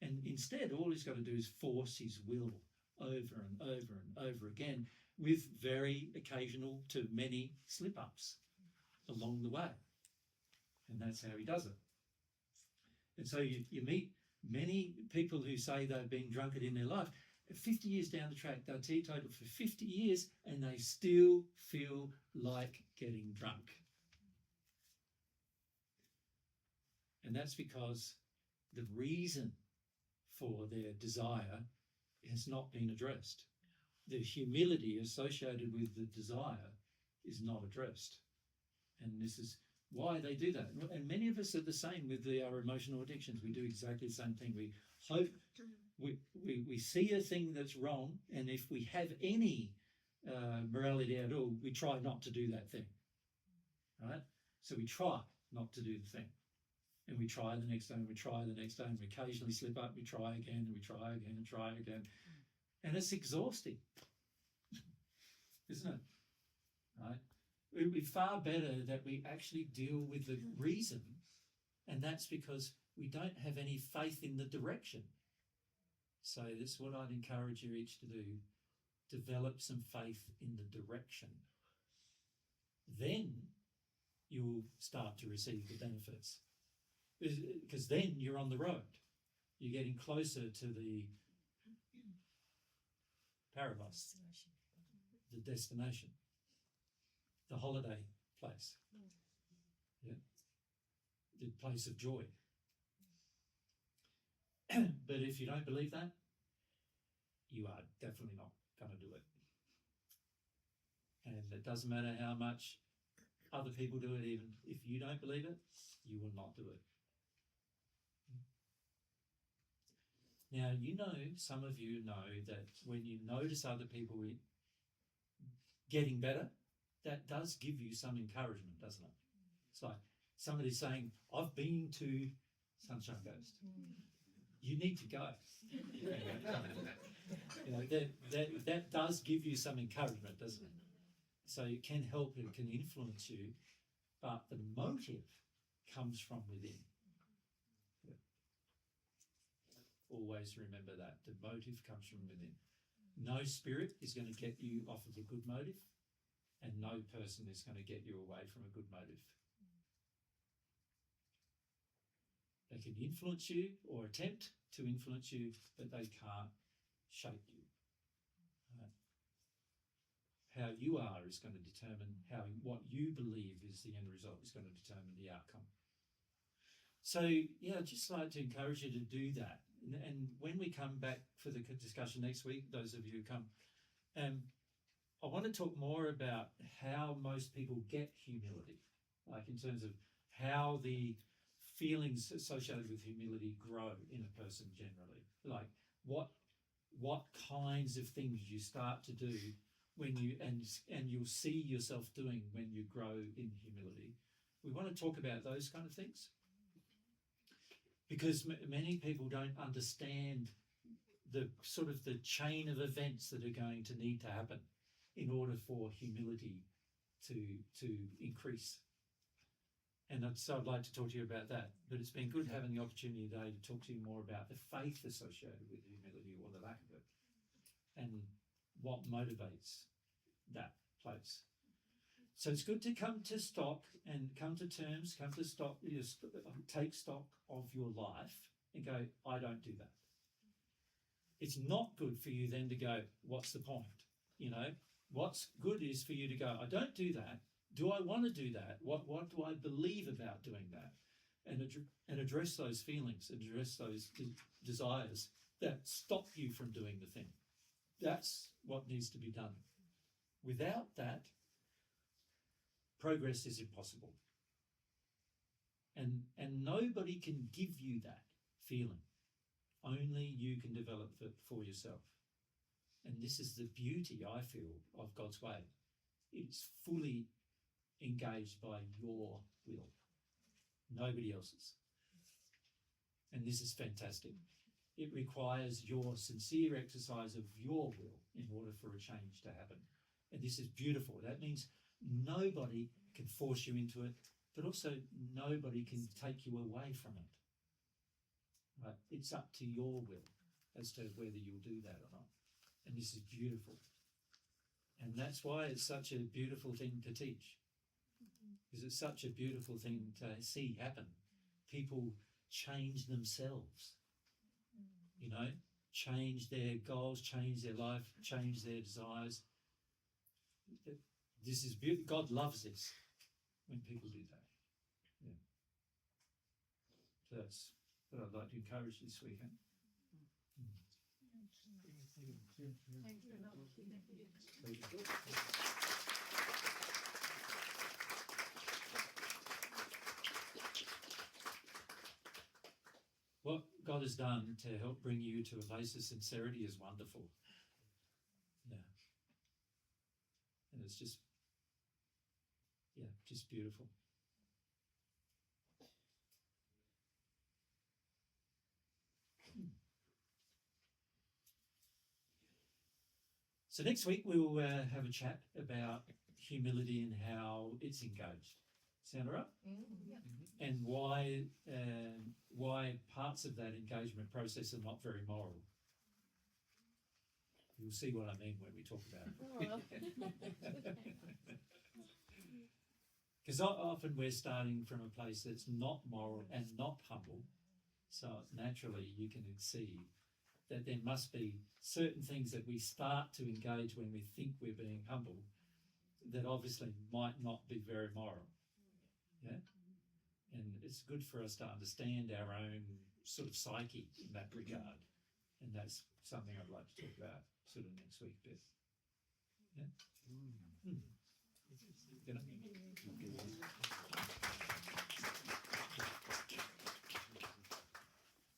And instead, all he's got to do is force his will over and over and over again, with very occasional to many slip-ups along the way. And that's how he does it. And so you meet many people who say they've been drunkard in their life, 50 years down the track, they're teetotal for 50 years and they still feel like getting drunk. And that's because the reason for their desire has not been addressed. The humility associated with the desire is not addressed. And this is why they do that. And many of us are the same with our emotional addictions. We do exactly the same thing. We hope, we see a thing that's wrong, and if we have any morality at all, we try not to do that thing, right? So we try not to do the thing. And we try the next day, and we try the next day, and we occasionally slip up, we try again, and we try again, and try again. And it's exhausting, isn't it? Right? It would be far better that we actually deal with the reason, and that's because we don't have any faith in the direction. So this is what I'd encourage you each to do. Develop some faith in the direction. Then you'll start to receive the benefits. Because then you're on the road. You're getting closer to the paradise, the destination, the holiday place, yeah, the place of joy. But if you don't believe that, you are definitely not going to do it. And it doesn't matter how much other people do it, even if you don't believe it, you will not do it. Now, you know, some of you know that when you notice other people getting better, that does give you some encouragement, doesn't it? It's like somebody saying, I've been to Sunshine Coast. You need to go. You know, that does give you some encouragement, doesn't it? So it can help, it can influence you, but the motive comes from within. Always remember that. The motive comes from within. No spirit is going to get you off of a good motive, and no person is going to get you away from a good motive. They can influence you or attempt to influence you, but they can't shape you. How you are is going to determine what you believe is the end result is going to determine the outcome. So, yeah, I'd just like to encourage you to do that. And when we come back for the discussion next week, those of you who come, I want to talk more about how most people get humility, like in terms of how the feelings associated with humility grow in a person generally. Like what kinds of things you start to do when you and you'll see yourself doing when you grow in humility. We want to talk about those kind of things, because many people don't understand the sort of the chain of events that are going to need to happen in order for humility to increase. And so I'd like to talk to you about that. But it's been good having the opportunity today to talk to you more about the faith associated with humility, or the lack of it, and what motivates that place. So it's good to come to stock and come to terms, take stock of your life and go, I don't do that. It's not good for you then to go, what's the point? You know, what's good is for you to go, I don't do that. Do I want to do that? What do I believe about doing that? And address those feelings, address those desires that stop you from doing the thing. That's what needs to be done. Without that, progress is impossible. And nobody can give you that feeling. Only you can develop it for yourself. And this is the beauty, I feel, of God's way. It's fully engaged by your will, nobody else's. And this is fantastic. It requires your sincere exercise of your will in order for a change to happen. And this is beautiful. That means nobody can force you into it, but also nobody can take you away from it. Right? It's up to your will as to whether you'll do that or not. And this is beautiful. And that's why it's such a beautiful thing to teach. Because it's such a beautiful thing to see happen. People change themselves. You know, change their goals, change their life, change their desires. This is beautiful. God loves this when people do that. Yeah. So that's what I'd like to encourage this weekend. What God has done to help bring you to a place of sincerity is wonderful. Yeah. And it's just, yeah, just beautiful. So next week we'll have a chat about humility and how it's engaged. Sound all right? Yeah. And why parts of that engagement process are not very moral. You'll see what I mean when we talk about it. Because often we're starting from a place that's not moral and not humble. So naturally you can see that there must be certain things that we start to engage when we think we're being humble that obviously might not be very moral. Yeah? And it's good for us to understand our own sort of psyche in that regard. And that's something I'd like to talk about sort of next week, Beth. Yeah? Mm.